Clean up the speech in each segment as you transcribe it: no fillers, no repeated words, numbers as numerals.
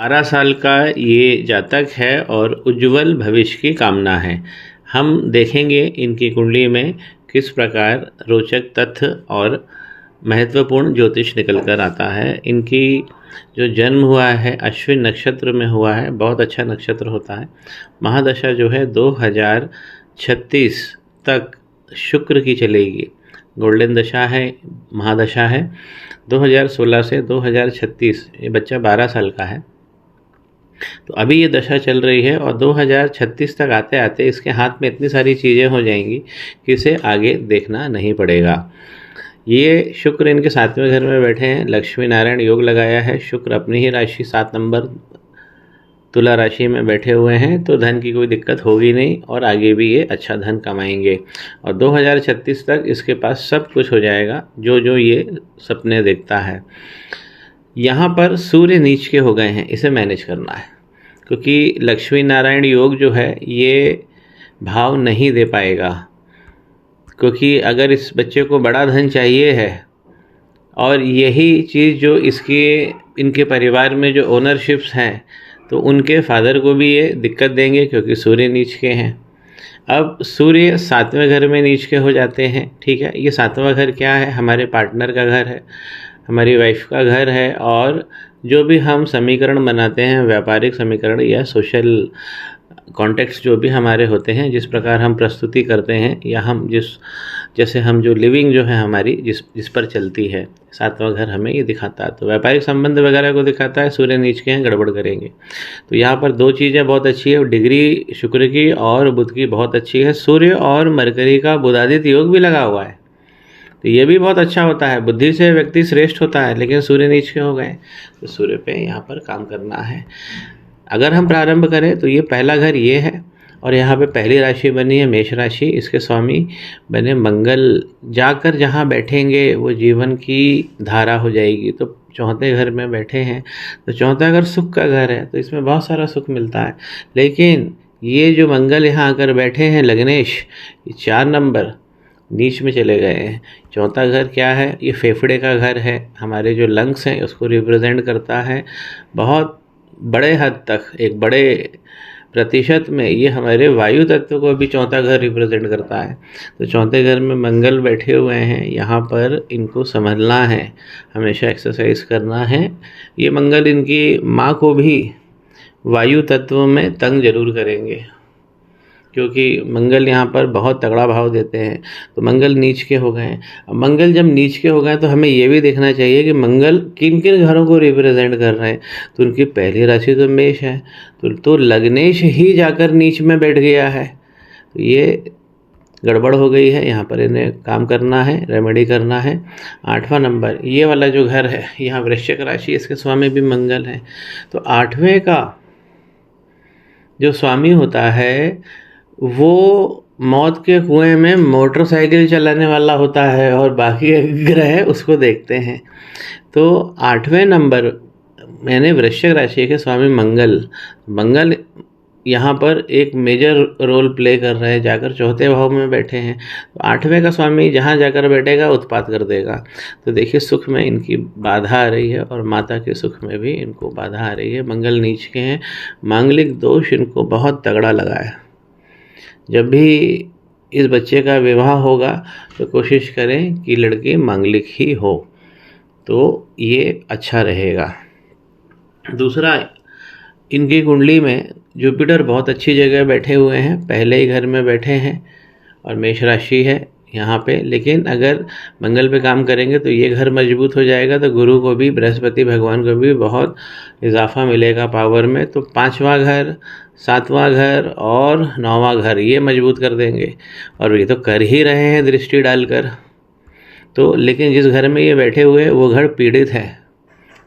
12 साल का ये जातक है और उज्ज्वल भविष्य की कामना है। हम देखेंगे इनकी कुंडली में किस प्रकार रोचक तथ्य और महत्वपूर्ण ज्योतिष निकल कर आता है। इनकी जो जन्म हुआ है अश्विन नक्षत्र में हुआ है, बहुत अच्छा नक्षत्र होता है। महादशा जो है 2036 तक शुक्र की चलेगी, गोल्डन दशा है, महादशा है 2016 से 2036। ये बच्चा 12 साल का है, तो अभी ये दशा चल रही है और 2036 तक आते आते इसके हाथ में इतनी सारी चीज़ें हो जाएंगी कि इसे आगे देखना नहीं पड़ेगा। ये शुक्र इनके 7वें घर में बैठे हैं, लक्ष्मी नारायण योग लगाया है। शुक्र अपनी ही राशि 7 नंबर तुला राशि में बैठे हुए हैं, तो धन की कोई दिक्कत होगी नहीं और आगे भी ये अच्छा धन कमाएंगे। और 2036 तक इसके पास सब कुछ हो जाएगा जो जो ये सपने देखता है। यहाँ पर सूर्य नीच के हो गए हैं, इसे मैनेज करना है, क्योंकि लक्ष्मी नारायण योग जो है ये भाव नहीं दे पाएगा। क्योंकि अगर इस बच्चे को बड़ा धन चाहिए है और यही चीज़ जो इनके परिवार में जो ओनरशिप्स हैं, तो उनके फादर को भी ये दिक्कत देंगे क्योंकि सूर्य नीच के हैं। अब सूर्य 7वें घर में नीच के हो जाते हैं, ठीक है। ये 7वां घर क्या है? हमारे पार्टनर का घर है, हमारी वाइफ का घर है। और जो भी हम समीकरण बनाते हैं, व्यापारिक समीकरण या सोशल कॉन्टेक्स्ट जो भी हमारे होते हैं, जिस प्रकार हम प्रस्तुति करते हैं या हम जैसे हम जो लिविंग जो है हमारी जिस पर चलती है, 7वां घर हमें ये दिखाता है। तो व्यापारिक संबंध वगैरह को दिखाता है। सूर्य नीच के हैं, गड़बड़ करेंगे। तो यहाँ पर 2 चीज़ें बहुत अच्छी है, डिग्री शुक्र की और बुध की बहुत अच्छी है। सूर्य और मरकरी का बुधादित्य योग भी लगा हुआ है, तो ये भी बहुत अच्छा होता है। बुद्धि से व्यक्ति श्रेष्ठ होता है, लेकिन सूर्य नीच के हो गए, तो सूर्य पे यहाँ पर काम करना है। अगर हम प्रारंभ करें तो ये पहला घर ये है और यहाँ पे पहली राशि बनी है मेष राशि। इसके स्वामी बने मंगल। जाकर जहाँ बैठेंगे वो जीवन की धारा हो जाएगी। तो 4थे घर में बैठे हैं, तो 4था घर सुख का घर है, तो इसमें बहुत सारा सुख मिलता है। लेकिन ये जो मंगल यहाँ आकर बैठे हैं लग्नेश, ये 4 नंबर नीच में चले गए हैं। 4था घर क्या है? ये फेफड़े का घर है, हमारे जो लंग्स हैं उसको रिप्रेजेंट करता है। बहुत बड़े हद तक, एक बड़े प्रतिशत में ये हमारे वायु तत्व को भी 4था घर रिप्रेजेंट करता है। तो 4थे घर में मंगल बैठे हुए हैं, यहाँ पर इनको समझना है, हमेशा एक्सरसाइज करना है। ये मंगल इनकी माँ को भी वायु तत्व में तंग जरूर करेंगे, क्योंकि मंगल यहाँ पर बहुत तगड़ा भाव देते हैं। तो मंगल नीच के हो गए हैं। अब मंगल जब नीच के हो गए तो हमें ये भी देखना चाहिए कि मंगल किन किन घरों को रिप्रेजेंट कर रहे हैं। तो उनकी पहली राशि तो मेष है, तो लग्नेश ही जाकर नीच में बैठ गया है, तो ये गड़बड़ हो गई है। यहाँ पर इन्हें काम करना है, रेमेडी करना है। 8वां नंबर ये वाला जो घर है, यहाँ वृश्चिक राशि, इसके स्वामी भी मंगल हैं। तो 8वें का जो स्वामी होता है वो मौत के कुएं में मोटरसाइकिल चलाने वाला होता है और बाकी ग्रह उसको देखते हैं। तो 8वें नंबर यानी वृश्चिक राशि के स्वामी मंगल यहाँ पर एक मेजर रोल प्ले कर रहे हैं, जाकर 4थे भाव में बैठे हैं। तो 8वें का स्वामी जहाँ जाकर बैठेगा उत्पात कर देगा। तो देखिए सुख में इनकी बाधा आ रही है और माता के सुख में भी इनको बाधा आ रही है। मंगल नीच के हैं, मांगलिक दोष इनको बहुत तगड़ा लगा है। जब भी इस बच्चे का विवाह होगा तो कोशिश करें कि लड़की मांगलिक ही हो, तो ये अच्छा रहेगा। दूसरा, इनकी कुंडली में जुपिटर बहुत अच्छी जगह बैठे हुए हैं, पहले ही घर में बैठे हैं और मेष राशि है यहाँ पे। लेकिन अगर मंगल पे काम करेंगे तो ये घर मजबूत हो जाएगा, तो गुरु को भी, बृहस्पति भगवान को भी बहुत इजाफा मिलेगा पावर में। तो 5वां घर, 7वां घर और 9वां घर ये मजबूत कर देंगे, और ये तो कर ही रहे हैं दृष्टि डालकर। तो लेकिन जिस घर में ये बैठे हुए वो घर पीड़ित है,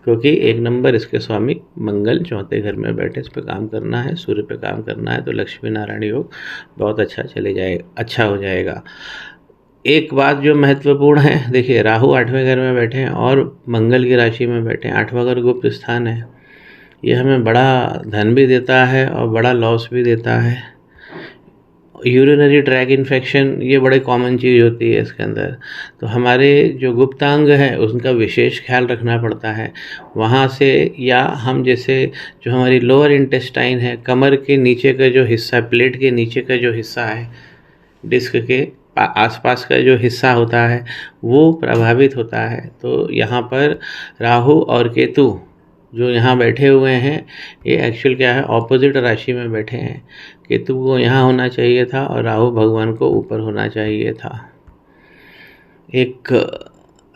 क्योंकि 1 नंबर इसके स्वामी मंगल 4थे घर में बैठे। इस पे काम करना है, सूर्य पे काम करना है, तो लक्ष्मी नारायण योग बहुत अच्छा हो जाएगा। एक बात जो महत्वपूर्ण है, देखिए राहु 8वें घर में बैठे हैं और मंगल की राशि में बैठे हैं। 8वां घर गुप्त स्थान है, ये हमें बड़ा धन भी देता है और बड़ा लॉस भी देता है। यूरिनरी ट्रैक इन्फेक्शन, ये बड़े कॉमन चीज़ होती है इसके अंदर। तो हमारे जो गुप्तांग है उनका विशेष ख्याल रखना पड़ता है वहाँ से। या हम जैसे जो हमारी लोअर इंटेस्टाइन है, कमर के नीचे का जो हिस्सा, प्लेट के नीचे का जो हिस्सा है, डिस्क के आसपास का जो हिस्सा होता है वो प्रभावित होता है। तो यहाँ पर राहु और केतु जो यहाँ बैठे हुए हैं, ये एक्चुअल क्या है, ऑपोजिट राशि में बैठे हैं। केतु को यहाँ होना चाहिए था और राहु भगवान को ऊपर होना चाहिए था। एक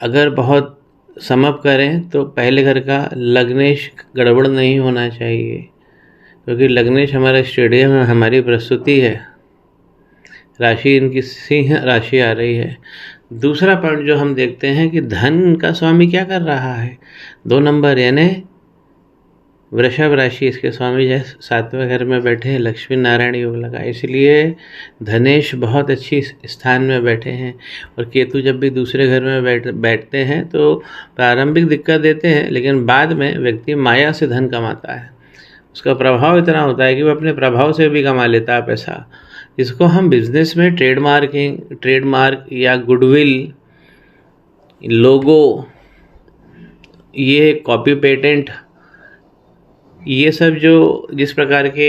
अगर बहुत समअप करें तो पहले घर का लग्नेश गड़बड़ नहीं होना चाहिए, क्योंकि लग्नेश हमारा स्टेडियम है, हमारी प्रस्तुति है। राशि इनकी सिंह राशि आ रही है। दूसरा पॉइंट जो हम देखते हैं कि धन का स्वामी क्या कर रहा है, 2 नंबर यानी वृषभ राशि, इसके स्वामी जो 7वें घर में बैठे हैं, लक्ष्मी नारायण योग लगा, इसलिए धनेश बहुत अच्छी स्थान में बैठे हैं। और केतु जब भी दूसरे घर में बैठते हैं तो प्रारंभिक दिक्कत देते हैं, लेकिन बाद में व्यक्ति माया से धन कमाता है। उसका प्रभाव इतना होता है कि वो अपने प्रभाव से भी कमा लेता है पैसा। इसको हम बिजनेस में ट्रेडमार्क या गुडविल, लोगो, ये कॉपी पेटेंट, ये सब जो जिस प्रकार के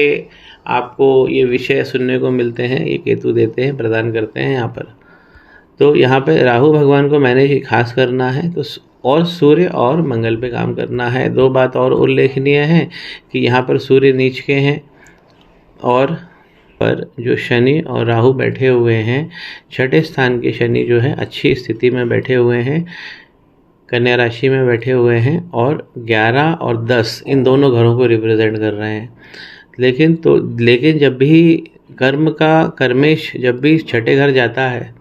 आपको ये विषय सुनने को मिलते हैं, ये केतु देते हैं, प्रदान करते हैं यहाँ पर। तो यहाँ पे राहु भगवान को मैंने खास करना है, तो और सूर्य और मंगल पे काम करना है। 2 बात और उल्लेखनीय है कि यहाँ पर सूर्य नीच के हैं और पर जो शनि और राहु बैठे हुए हैं, 6ठे स्थान के शनि जो है अच्छी स्थिति में बैठे हुए हैं, कन्या राशि में बैठे हुए हैं और 11 और 10 इन दोनों घरों को रिप्रेजेंट कर रहे हैं। लेकिन जब भी कर्मेश जब भी 6ठे घर जाता है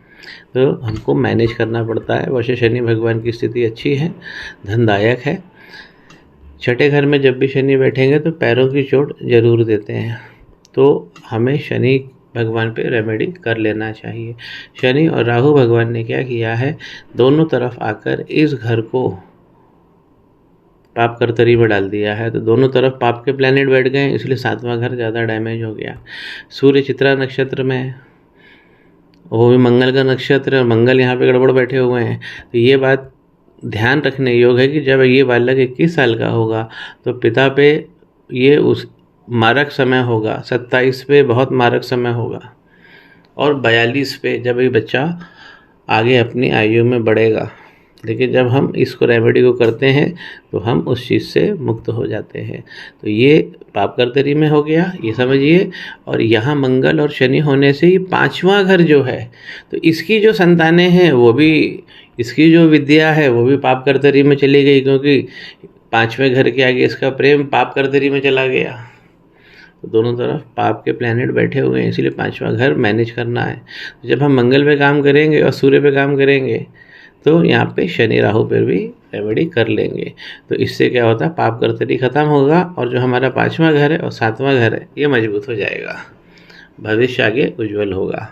तो हमको मैनेज करना पड़ता है। वैसे शनि भगवान की स्थिति अच्छी है, धनदायक है। 6ठे घर में जब भी शनि बैठेंगे तो पैरों की चोट जरूर देते हैं, तो हमें शनि भगवान पे रेमेडी कर लेना चाहिए। शनि और राहु भगवान ने क्या किया है, दोनों तरफ आकर इस घर को पाप कर्तरी में डाल दिया है। तो दोनों तरफ पाप के प्लैनेट बैठ गए, इसलिए 7वां घर ज़्यादा डैमेज हो गया। सूर्य चित्रा नक्षत्र में, वो भी मंगल का नक्षत्र, मंगल यहाँ पे गड़बड़ बैठे हुए हैं। तो ये बात ध्यान रखने योग है कि जब ये बालक 21 साल का होगा तो पिता पे ये उस मारक समय होगा, 27 पे बहुत मारक समय होगा और 42 पे जब ये बच्चा आगे अपनी आयु में बढ़ेगा। लेकिन जब हम इसको रेमेडी को करते हैं तो हम उस चीज़ से मुक्त हो जाते हैं। तो ये पाप कर्तरी में हो गया, ये समझिए। और यहाँ मंगल और शनि होने से ही 5वां घर जो है, तो इसकी जो संतानें हैं वो भी, इसकी जो विद्या है वो भी पाप कर्तरी में चली गई, क्योंकि 5वें घर के आगे इसका प्रेम पाप कर्तरी में चला गया। तो दोनों तरफ पाप के प्लैनेट बैठे हुए हैं, इसीलिए 5वां घर मैनेज करना है। तो जब हम मंगल पे काम करेंगे और सूर्य पे काम करेंगे तो यहाँ पे शनि राहु पर भी रेमेडी कर लेंगे। तो इससे क्या होता है, पाप कर्तरी खत्म होगा और जो हमारा 5वां घर है और 7वां घर है ये मजबूत हो जाएगा, भविष्य आगे उज्जवल होगा।